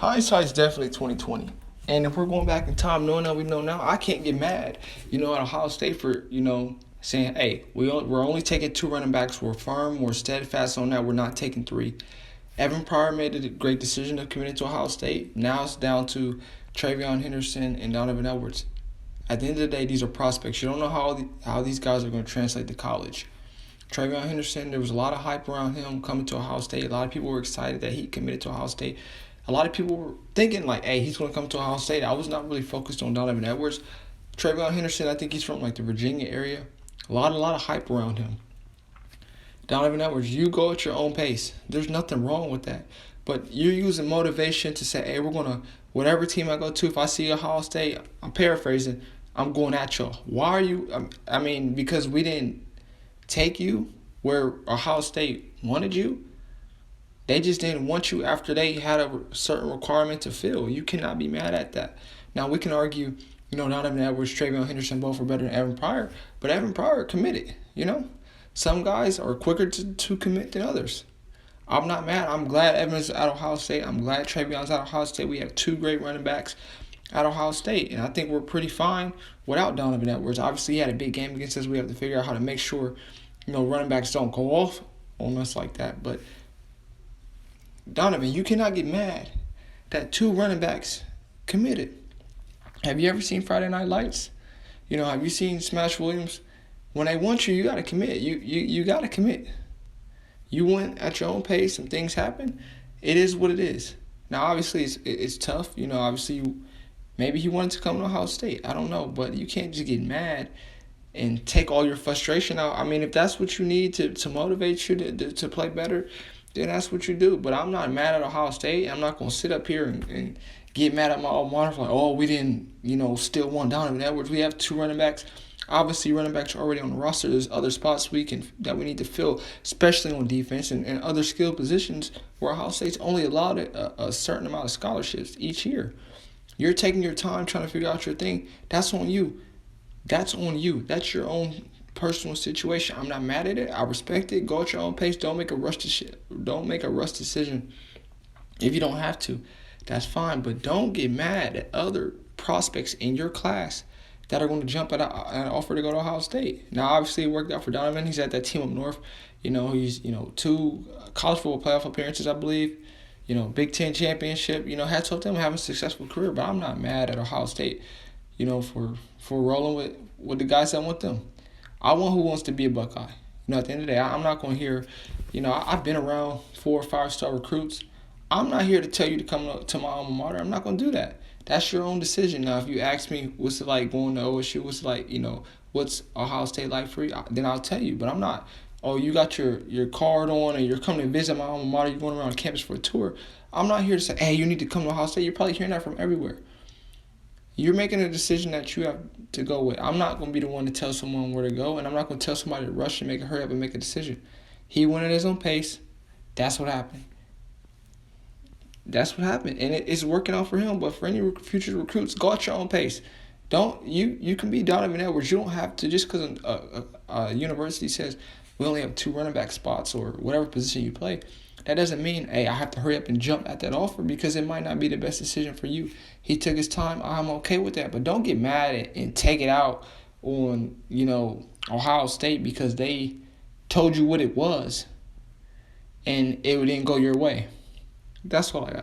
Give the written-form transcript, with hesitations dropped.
Hindsight's definitely 2020. And if we're going back in time, knowing that we know now, I can't get mad, at Ohio State for, saying, hey, we're only taking two running backs. We're firm, we're steadfast on that. We're not taking three. Evan Pryor made a great decision of committing to Ohio State. Now it's down to TreVeyon Henderson and Donovan Edwards. At the end of the day, these are prospects. You don't know how these guys are going to translate to college. TreVeyon Henderson, there was a lot of hype around him coming to Ohio State. A lot of people were excited that he committed to Ohio State. A lot of people were thinking, like, hey, he's going to come to Ohio State. I was not really focused on Donovan Edwards. TreVeyon Henderson, I think he's from, the Virginia area. A lot of hype around him. Donovan Edwards, you go at your own pace. There's nothing wrong with that. But you're using motivation to say, hey, we're going to, whatever team I go to, if I see Ohio State, I'm paraphrasing, I'm going at y'all. Why are you, because we didn't take you where Ohio State wanted you. They just didn't want you after they had a certain requirement to fill. You cannot be mad at that. Now, we can argue, Donovan Edwards, TreVeyon Henderson both are better than Evan Pryor, but Evan Pryor committed, Some guys are quicker to commit than others. I'm not mad. I'm glad Evan's at Ohio State. I'm glad TreVeyon's at Ohio State. We have two great running backs at Ohio State, and I think we're pretty fine without Donovan Edwards. Obviously, he had a big game against us. We have to figure out how to make sure, running backs don't go off on us like that. But Donovan, you cannot get mad that two running backs committed. Have you ever seen Friday Night Lights? Have you seen Smash Williams? When they want you, you got to commit. You got to commit. You went at your own pace. Some things happen. It is what it is. Now, obviously, it's tough. Obviously, maybe he wanted to come to Ohio State. I don't know. But you can't just get mad and take all your frustration out. If that's what you need to motivate you to play better, then that's what you do. But I'm not mad at Ohio State. I'm not going to sit up here and get mad at my alma mater like, oh, we didn't, still want Donovan Edwards. We have two running backs. Obviously, running backs are already on the roster. There's other spots that we need to fill, especially on defense and other skill positions where Ohio State's only allowed a certain amount of scholarships each year. You're taking your time trying to figure out your thing. That's on you. That's on you. That's your own personal situation. I'm not mad at it. I respect it. Go at your own pace. Don't make a rush decision if you don't have to. That's fine. But don't get mad at other prospects in your class that are going to jump at an offer to go to Ohio State. Now, obviously, it worked out for Donovan. He's at that team up north. He's, two college football playoff appearances, I believe. Big Ten championship. Hats off to him having a successful career. But I'm not mad at Ohio State, for rolling with the guys that want them. I want who wants to be a Buckeye. At the end of the day, I'm not going to hear, I've been around 4 or 5-star recruits. I'm not here to tell you to come to my alma mater. I'm not going to do that. That's your own decision. Now, if you ask me what's it like going to OSU, what's it like, what's Ohio State like for you, then I'll tell you. But I'm not, oh, you got your card on and you're coming to visit my alma mater, you're going around campus for a tour. I'm not here to say, hey, you need to come to Ohio State. You're probably hearing that from everywhere. You're making a decision that you have to go with. I'm not going to be the one to tell someone where to go, and I'm not going to tell somebody to rush and hurry up and make a decision. He went at his own pace. That's what happened. That's what happened, and it's working out for him. But for any future recruits, go at your own pace. You can be Donovan Edwards. You don't have to, just because a university says we only have two running back spots or whatever position you play. That doesn't mean, hey, I have to hurry up and jump at that offer, because it might not be the best decision for you. He took his time. I'm okay with that. But don't get mad and take it out on, Ohio State because they told you what it was and it didn't go your way. That's all I got.